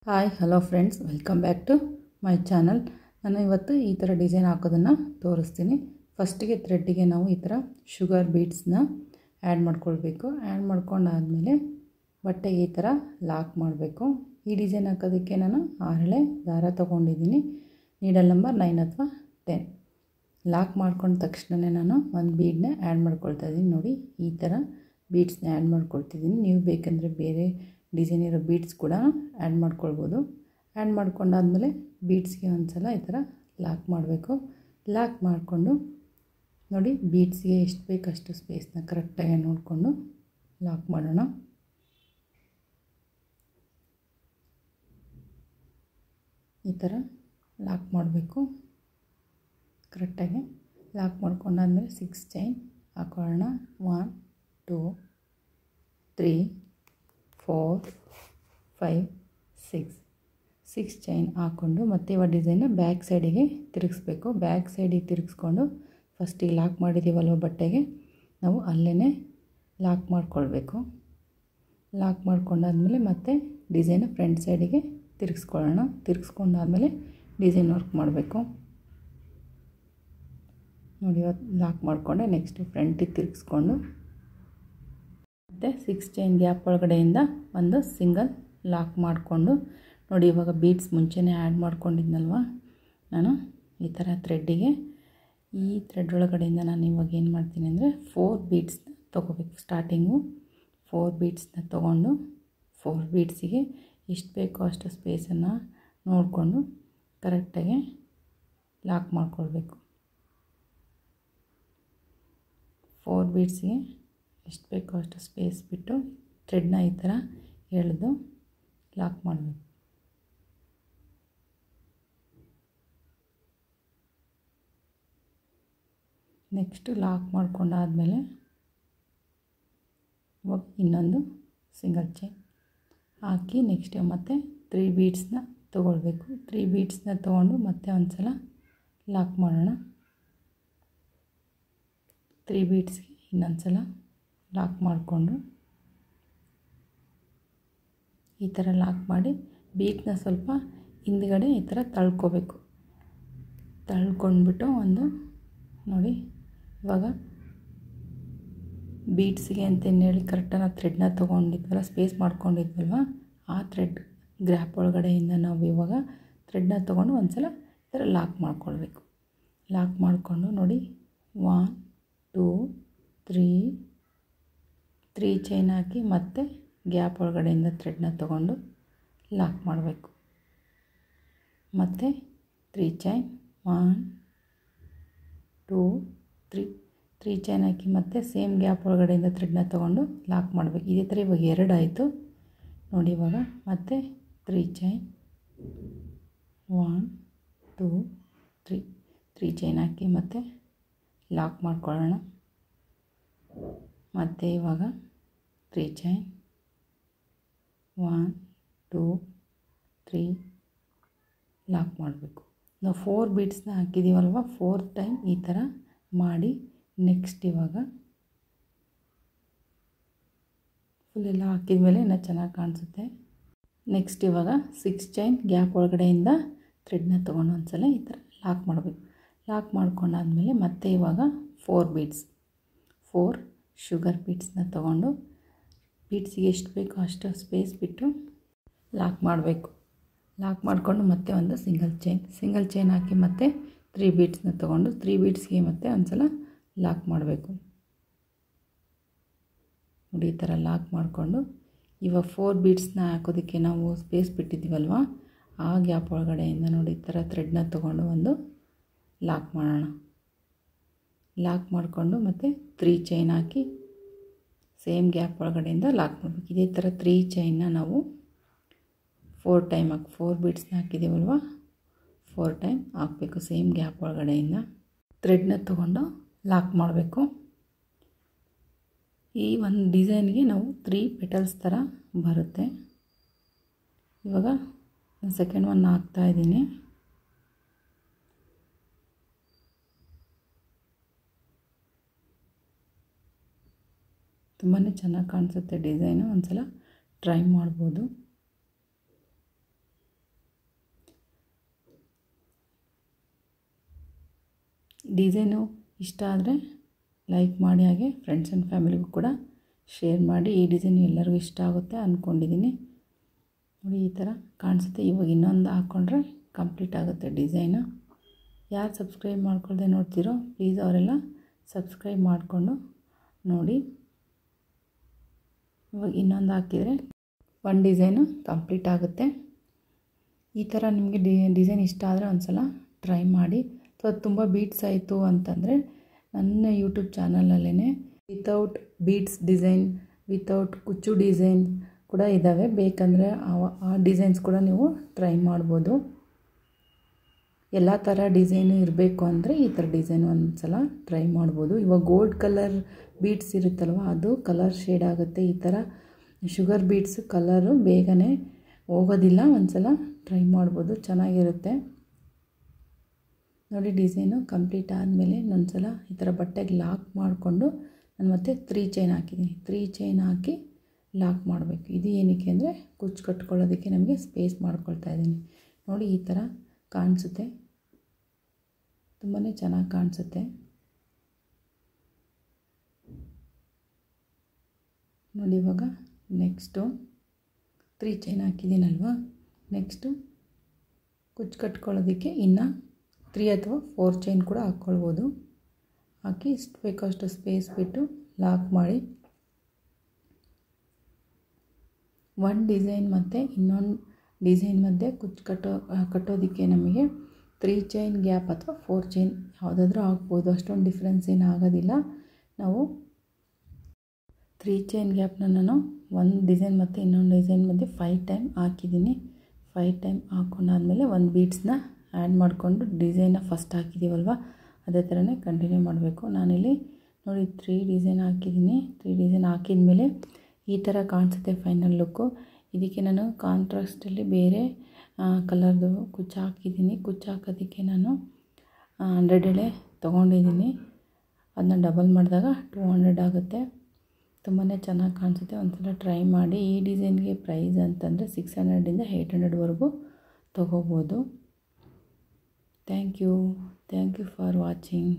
Hi hello friends, welcome back to my channel. ನಾನು ಇವತ್ತು ಈ ಥರ ಡಿಸೈನ್ ಹಾಕೋದನ್ನು ತೋರಿಸ್ತೀನಿ. ಫಸ್ಟಿಗೆ ಥ್ರೆಡ್ಡಿಗೆ ನಾವು ಈ ಥರ ಶುಗರ್ ಬೀಡ್ಸ್ನ ಆ್ಯಡ್ ಮಾಡ್ಕೊಳ್ಬೇಕು. ಆ್ಯಡ್ ಮಾಡ್ಕೊಂಡಾದಮೇಲೆ ಬಟ್ಟೆಗೆ ಈ ಥರ ಲಾಕ್ ಮಾಡಬೇಕು. ಈ ಡಿಸೈನ್ ಹಾಕೋದಕ್ಕೆ ನಾನು 6 ದಾರ ತೊಗೊಂಡಿದ್ದೀನಿ. ನೀಡಲ್ ನಂಬರ್ 9 ಅಥವಾ 10. ಲಾಕ್ ಮಾಡ್ಕೊಂಡ ತಕ್ಷಣವೇ ನಾನು ಒಂದು ಬೀಡನ್ನ ಆ್ಯಡ್ ಮಾಡ್ಕೊಳ್ತಾ ಇದ್ದೀನಿ. ನೋಡಿ, ಈ ಥರ ಬೀಡ್ಸ್ನ ಆ್ಯಡ್ ಮಾಡ್ಕೊಳ್ತಿದ್ದೀನಿ. ನೀವು ಬೇಕಂದರೆ ಬೇರೆ ಡಿಸೈನ್ ಇರೋ ಬೀಡ್ಸ್ ಕೂಡ ಆ್ಯಡ್ ಮಾಡ್ಕೊಳ್ಬೋದು. ಆ್ಯಡ್ ಮಾಡ್ಕೊಂಡಾದಮೇಲೆ ಬೀಡ್ಸ್ಗೆ ಒಂದು ಸಲ ಈ ಥರ ಲಾಕ್ ಮಾಡಬೇಕು. ಲಾಕ್ ಮಾಡಿಕೊಂಡು ನೋಡಿ, ಬೀಡ್ಸ್ಗೆ ಎಷ್ಟು ಬೇಕು ಅಷ್ಟು ಸ್ಪೇಸ್ನ ಕರೆಕ್ಟಾಗಿ ನೋಡಿಕೊಂಡು ಲಾಕ್ ಮಾಡೋಣ. ಈ ಥರ ಲಾಕ್ ಮಾಡಬೇಕು. ಕರೆಕ್ಟಾಗಿ ಲಾಕ್ ಮಾಡ್ಕೊಂಡಾದ್ಮೇಲೆ 6 ಚೈನ್ ಹಾಕೊಳ್ಳೋಣ. 1 2 3 4 5 6 ಚೈನ್ ಹಾಕ್ಕೊಂಡು ಮತ್ತೆ ಇವಾಗ ಡಿಸೈನ್ನ ಬ್ಯಾಕ್ ಸೈಡಿಗೆ ತಿರುಗಿಸ್ಬೇಕು. ಬ್ಯಾಕ್ ಸೈಡಿಗೆ ತಿರುಗಿಸ್ಕೊಂಡು ಫಸ್ಟಿಗೆ ಲಾಕ್ ಮಾಡಿದ್ದೀವಲ್ವ ಬಟ್ಟೆಗೆ, ನಾವು ಅಲ್ಲೇ ಲಾಕ್ ಮಾಡ್ಕೊಳ್ಬೇಕು. ಲಾಕ್ ಮಾಡ್ಕೊಂಡಾದ್ಮೇಲೆ ಮತ್ತೆ ಡಿಸೈನ ಫ್ರಂಟ್ ಸೈಡಿಗೆ ತಿರುಗಿಸ್ಕೊಳ್ಳೋಣ. ತಿರುಗಿಸ್ಕೊಂಡಾದ್ಮೇಲೆ ಡಿಸೈನ್ ವರ್ಕ್ ಮಾಡಬೇಕು. ನೋಡಿ, ಇವತ್ತು ಲಾಕ್ ಮಾಡಿಕೊಂಡೆ. ನೆಕ್ಸ್ಟು ಫ್ರಂಟಿಗೆ ತಿರುಗಿಸ್ಕೊಂಡು ಮತ್ತು 6 ಚೈನ್ ಗ್ಯಾಪ್ ಒಳಗಡೆಯಿಂದ ಒಂದು ಸಿಂಗಲ್ ಲಾಕ್ ಮಾಡಿಕೊಂಡು ನೋಡಿ, ಇವಾಗ ಬೀಡ್ಸ್ ಮುಂಚೆನೇ ಆ್ಯಡ್ ಮಾಡ್ಕೊಂಡಿದ್ನಲ್ವ ನಾನು, ಈ ಥರ ಥ್ರೆಡ್ಡಿಗೆ ಈ ಥ್ರೆಡ್ ಒಳಗಡೆಯಿಂದ ನಾನು ಇವಾಗ ಏನು ಮಾಡ್ತೀನಿ ಅಂದರೆ 4 ಬೀಡ್ಸ್ನ ತೊಗೋಬೇಕು. ಸ್ಟಾರ್ಟಿಂಗು 4 ಬೀಡ್ಸ್ನ ತೊಗೊಂಡು 4 ಬೀಡ್ಸಿಗೆ ಎಷ್ಟು ಬೇಕೋ ಅಷ್ಟು ಸ್ಪೇಸನ್ನು ನೋಡಿಕೊಂಡು ಕರೆಕ್ಟಾಗಿ ಲಾಕ್ ಮಾಡ್ಕೊಳ್ಬೇಕು. 4 ಬೀಡ್ಸಿಗೆ ಎಷ್ಟು ಬೇಕೋ ಅಷ್ಟು ಸ್ಪೇಸ್ ಬಿಟ್ಟು ಥ್ರೆಡ್ನ ಈ ಥರ ಎಳೆದು ಲಾಕ್ ಮಾಡಬೇಕು. ನೆಕ್ಸ್ಟು ಲಾಕ್ ಮಾಡ್ಕೊಂಡಾದಮೇಲೆ ಇವಾಗ ಇನ್ನೊಂದು ಸಿಂಗಲ್ ಚೈನ್ ಹಾಕಿ ನೆಕ್ಸ್ಟ್ ಮತ್ತೆ 3 ಬೀಡ್ಸ್ನ ತೊಗೊಳ್ಬೇಕು. 3 ಬೀಡ್ಸ್ನ ತೊಗೊಂಡು ಮತ್ತೆ ಒಂದು ಸಲ ಲಾಕ್ ಮಾಡೋಣ. 3 ಬೀಡ್ಸ್ಗೆ ಇನ್ನೊಂದು ಸಲ ಲಾಕ್ ಮಾಡಿಕೊಂಡು ಈ ಥರ ಲಾಕ್ ಮಾಡಿ ಬೀಡ್ನ ಸ್ವಲ್ಪ ಹಿಂದ್ಗಡೆ ಈ ಥರ ತಳ್ಕೊಬೇಕು. ತಳ್ಕೊಂಡ್ಬಿಟ್ಟು ಒಂದು ನೋಡಿ, ಇವಾಗ ಬೀಡ್ಸಿಗೆ ಅಂತೇನು ಹೇಳಿ ಕರೆಕ್ಟಾಗಿ ನಾವು ಥ್ರೆಡ್ನ ತೊಗೊಂಡಿದ್ವಲ್ಲ, ಸ್ಪೇಸ್ ಮಾಡ್ಕೊಂಡಿದ್ವಲ್ವ, ಆ ಥ್ರೆಡ್ ಗ್ಯಾಪ್ ಒಳಗಡೆಯಿಂದ ನಾವು ಇವಾಗ ಥ್ರೆಡ್ನ ತೊಗೊಂಡು ಒಂದು ಸಲ ಈ ಥರ ಲಾಕ್ ಮಾಡ್ಕೊಳ್ಬೇಕು. ಲಾಕ್ ಮಾಡಿಕೊಂಡು ನೋಡಿ, 1 2 3 ಚೈನ್ ಹಾಕಿ ಮತ್ತೆ ಗ್ಯಾಪ್ ಒಳಗಡೆಯಿಂದ ಥ್ರೆಡ್ನ ತೊಗೊಂಡು ಲಾಕ್ ಮಾಡಬೇಕು. ಮತ್ತು 3 ಚೈನ್ 1 2 3 ಚೈನ್ ಹಾಕಿ ಮತ್ತೆ ಸೇಮ್ ಗ್ಯಾಪ್ ಒಳಗಡೆಯಿಂದ ಥ್ರೆಡ್ನ ತೊಗೊಂಡು ಲಾಕ್ ಮಾಡಬೇಕು. ಇದೇ ಥರ ಇವಾಗ 2 ಆಯಿತು ನೋಡಿ. ಇವಾಗ ಮತ್ತೆ 3 ಚೈನ್ 1 2 3 ಚೈನ್ ಹಾಕಿ ಮತ್ತೆ ಲಾಕ್ ಮಾಡ್ಕೊಳ್ಳೋಣ. ಮತ್ತು ಇವಾಗ 3 ಚೈನ್ 1 2 3 ಲಾಕ್ ಮಾಡಬೇಕು. ನಾವು 4 ಬೀಡ್ಸ್ನ ಹಾಕಿದ್ದೀವಲ್ವ, 4 ಟೈಮ್ ಈ ಥರ ಮಾಡಿ ನೆಕ್ಸ್ಟ್ ಇವಾಗ ಫುಲ್ಲೆಲ್ಲ ಹಾಕಿದ ಮೇಲೆ ಇನ್ನೂ ಚೆನ್ನಾಗಿ ಕಾಣಿಸುತ್ತೆ. ನೆಕ್ಸ್ಟ್ ಇವಾಗ 6 ಚೈನ್ ಗ್ಯಾಪ್ ಒಳಗಡೆಯಿಂದ ಥ್ರೆಡ್ನ ತೊಗೊಂಡು ಒಂದು ಸಲ ಈ ಥರ ಲಾಕ್ ಮಾಡಬೇಕು. ಲಾಕ್ ಮಾಡ್ಕೊಂಡಾದ್ಮೇಲೆ ಮತ್ತೆ ಇವಾಗ 4 ಬೀಡ್ಸ್ 4 ಶುಗರ್ ಬೀಡ್ಸ್ನ ತೊಗೊಂಡು ಬೀಡ್ಸಿಗೆ ಎಷ್ಟು ಬೇಕೋ ಅಷ್ಟು ಸ್ಪೇಸ್ ಬಿಟ್ಟು ಲಾಕ್ ಮಾಡಬೇಕು. ಲಾಕ್ ಮಾಡಿಕೊಂಡು ಮತ್ತೆ ಒಂದು ಸಿಂಗಲ್ ಚೈನ್ ಹಾಕಿ ಮತ್ತೆ 3 ಬೀಡ್ಸ್ನ ತೊಗೊಂಡು 3 ಬೀಡ್ಸ್ಗೆ ಮತ್ತೆ ಒಂದು ಸಲ ಲಾಕ್ ಮಾಡಬೇಕು. ನೋಡಿ, ಈ ಥರ ಲಾಕ್ ಮಾಡಿಕೊಂಡು ಇವಾಗ 4 ಬೀಡ್ಸ್ನ ಹಾಕೋದಕ್ಕೆ ನಾವು ಸ್ಪೇಸ್ ಬಿಟ್ಟಿದ್ದೀವಲ್ವ, ಆ ಗ್ಯಾಪ್ ಒಳಗಡೆಯಿಂದ ನೋಡಿ ಈ ಥರ ಥ್ರೆಡ್ನ ತೊಗೊಂಡು ಒಂದು ಲಾಕ್ ಮಾಡೋಣ. ಲಾಕ್ ಮಾಡಿಕೊಂಡು ಮತ್ತು 3 ಚೈನ್ ಹಾಕಿ ಸೇಮ್ ಗ್ಯಾಪ್ ಒಳಗಡೆಯಿಂದ ಲಾಕ್ ಮಾಡಬೇಕು. ಇದೇ ಥರ 3 ಚೈನ್ನ ನಾವು 4 ಟೈಮ್ 4 ಬೀಡ್ಸ್ನ ಹಾಕಿದ್ದೀವಲ್ವ, 4 ಟೈಮ್ ಹಾಕಬೇಕು. ಸೇಮ್ ಗ್ಯಾಪ್ ಒಳಗಡೆಯಿಂದ ಥ್ರೆಡ್ನ ತೊಗೊಂಡು ಲಾಕ್ ಮಾಡಬೇಕು. ಈ ಒಂದು ಡಿಸೈನ್ಗೆ ನಾವು 3 ಪೆಟಲ್ಸ್ ಥರ ಬರುತ್ತೆ. ಇವಾಗ ಸೆಕೆಂಡ್ ಒನ್ ಹಾಕ್ತಾಯಿದ್ದೀನಿ. ತುಂಬಾ ಚೆನ್ನಾಗಿ ಕಾಣಿಸುತ್ತೆ ಡಿಸೈನು. ಒಂದು ಸಲ ಟ್ರೈ ಮಾಡ್ಬೋದು. ಡಿಸೈನು ಇಷ್ಟ ಆದರೆ ಲೈಕ್ ಮಾಡಿ, ಹಾಗೆ ಫ್ರೆಂಡ್ಸ್ ಆ್ಯಂಡ್ ಫ್ಯಾಮಿಲಿಗೂ ಕೂಡ ಶೇರ್ ಮಾಡಿ. ಈ ಡಿಸೈನ್ ಎಲ್ಲರಿಗೂ ಇಷ್ಟ ಆಗುತ್ತೆ ಅಂದ್ಕೊಂಡಿದ್ದೀನಿ. ನೋಡಿ ಈ ಥರ ಕಾಣಿಸುತ್ತೆ. ಇವಾಗ ಇನ್ನೊಂದು ಹಾಕ್ಕೊಂಡ್ರೆ ಕಂಪ್ಲೀಟ್ ಆಗುತ್ತೆ ಡಿಸೈನು. ಯಾರು ಸಬ್ಸ್ಕ್ರೈಬ್ ಮಾಡ್ಕೊಳ್ದೆ ನೋಡ್ತೀರೋ ಪ್ಲೀಸ್ ಅವರೆಲ್ಲ ಸಬ್ಸ್ಕ್ರೈಬ್ ಮಾಡಿಕೊಂಡು ನೋಡಿ. ಇವಾಗ ಇನ್ನೊಂದು ಹಾಕಿದರೆ ಒಂದು ಡಿಸೈನು ಕಂಪ್ಲೀಟ್ ಆಗುತ್ತೆ. ಈ ಥರ ನಿಮಗೆ ಡಿಸೈನ್ ಇಷ್ಟ ಆದರೆ ಒಂದು ಸಲ ಟ್ರೈ ಮಾಡಿ. ಅಥವಾ ತುಂಬ ಬೀಟ್ಸ್ ಆಯಿತು ಅಂತಂದರೆ ನನ್ನ ಯೂಟ್ಯೂಬ್ ಚಾನಲಲ್ಲೇ ವಿತೌಟ್ ಬೀಟ್ಸ್ ಡಿಸೈನ್, ವಿತೌಟ್ ಕುಚ್ಚು ಡಿಸೈನ್ ಕೂಡ ಇದ್ದಾವೆ. ಬೇಕಂದರೆ ಆ ಡಿಸೈನ್ಸ್ ಕೂಡ ನೀವು ಟ್ರೈ ಮಾಡ್ಬೋದು. ಎಲ್ಲ ಥರ ಡಿಸೈನು ಇರಬೇಕು ಅಂದರೆ ಈ ಥರ ಡಿಸೈನ್ ಒಂದು ಸಲ ಟ್ರೈ ಮಾಡ್ಬೋದು. ಇವಾಗ ಗೋಲ್ಡ್ ಕಲರ್ ಬೀಟ್ಸ್ ಇರುತ್ತಲ್ವ, ಅದು ಕಲರ್ ಶೇಡ್ ಆಗುತ್ತೆ. ಈ ಥರ ಶುಗರ್ ಬೀಟ್ಸ್ ಕಲರು ಬೇಗನೆ ಹೋಗೋದಿಲ್ಲ. ಒಂದು ಸಲ ಟ್ರೈ ಮಾಡ್ಬೋದು, ಚೆನ್ನಾಗಿರುತ್ತೆ. ನೋಡಿ ಡಿಸೈನು ಕಂಪ್ಲೀಟ್ ಆದಮೇಲೆ ಇನ್ನೊಂದು ಸಲ ಈ ಥರ ಬಟ್ಟೆಗೆ ಲಾಕ್ ಮಾಡಿಕೊಂಡು ನಾನು ಮತ್ತೆ 3 ಚೈನ್ ಹಾಕಿದ್ದೀನಿ. 3 ಚೈನ್ ಹಾಕಿ ಲಾಕ್ ಮಾಡಬೇಕು. ಇದು ಏನಕ್ಕೆ ಅಂದರೆ ಕುಚ್ಚು ಕಟ್ಕೊಳ್ಳೋದಕ್ಕೆ ನಮಗೆ ಸ್ಪೇಸ್ ಮಾಡ್ಕೊಳ್ತಾ ಇದ್ದೀನಿ. ನೋಡಿ ಈ ಥರ ಕಾಣಿಸುತ್ತೆ, ತುಂಬಾ ಚೆನ್ನಾಗಿ ಕಾಣಿಸುತ್ತೆ. ನೋಡಿ ಇವಾಗ ನೆಕ್ಸ್ಟು 3 ಚೈನ್ ಹಾಕಿದ್ದೀನಲ್ವ, ನೆಕ್ಸ್ಟು ಕುಚ್ಚು ಕಟ್ಕೊಳ್ಳೋದಕ್ಕೆ ಇನ್ನು 3 ಅಥವಾ 4 ಚೈನ್ ಕೂಡ ಹಾಕ್ಕೊಳ್ಬೋದು. ಹಾಕಿ ಎಷ್ಟು ಬೇಕೋ ಅಷ್ಟು ಸ್ಪೇಸ್ ಬಿಟ್ಟು ಲಾಕ್ ಮಾಡಿ. ಒಂದು ಡಿಸೈನ್ ಮತ್ತು ಇನ್ನೊಂದು ಡಿಸೈನ್ ಮಧ್ಯೆ ಕುಚ್ಚು ಕಟ್ಟೋದಕ್ಕೆ ನಮಗೆ 3 ಚೈನ್ ಗ್ಯಾಪ್ ಅಥವಾ 4 ಚೈನ್ ಯಾವುದಾದ್ರೂ ಹಾಕ್ಬೋದು. ಅಷ್ಟೊಂದು ಡಿಫ್ರೆನ್ಸ್ ಏನು ಆಗೋದಿಲ್ಲ. ನಾವು 3 ಚೈನ್ ಗ್ಯಾಪ್ನ ನಾನು ಒಂದು ಡಿಸೈನ್ ಮತ್ತು ಇನ್ನೊಂದು ಡಿಸೈನ್ ಮಧ್ಯೆ 5 ಟೈಮ್ ಹಾಕಿದ್ದೀನಿ. 5 ಟೈಮ್ ಹಾಕ್ಕೊಂಡಾದ್ಮೇಲೆ ಒಂದು ಬೀಡ್ಸ್ನ ಆ್ಯಡ್ ಮಾಡಿಕೊಂಡು ಡಿಸೈನ್ನ ಫಸ್ಟ್ ಹಾಕಿದ್ದೀವಲ್ವ ಅದೇ ಥರನೇ ಕಂಟಿನ್ಯೂ ಮಾಡಬೇಕು. ನಾನಿಲ್ಲಿ ನೋಡಿ 3 ಡಿಸೈನ್ ಹಾಕಿದ್ದೀನಿ. 3 ಡಿಸೈನ್ ಹಾಕಿದ ಮೇಲೆ ಈ ಥರ ಕಾಣಿಸುತ್ತೆ ಫೈನಲ್ ಲುಕ್ಕು. ಇದಕ್ಕೆ ನಾನು ಕಾಂಟ್ರಾಸ್ಟಲ್ಲಿ ಬೇರೆ ಕಲರ್ದು ಕುಚ್ಚು ಹಾಕಿದ್ದೀನಿ. ಕುಚ್ಚು ಹಾಕೋದಕ್ಕೆ ನಾನು 100 ಎಳೆ ತೊಗೊಂಡಿದ್ದೀನಿ. ಅದನ್ನ ಡಬಲ್ ಮಾಡಿದಾಗ 200 ಆಗುತ್ತೆ. ತುಂಬಾ ಚೆನ್ನಾಗಿ ಕಾಣಿಸುತ್ತೆ. ಒಂದ್ಸಲ ಟ್ರೈ ಮಾಡಿ. ಈ ಡಿಸೈನ್ಗೆ ಪ್ರೈಸ್ ಅಂತಂದರೆ 600ಇಂದ 800ವರೆಗೂ ತೊಗೋಬೋದು. Thank you for watching.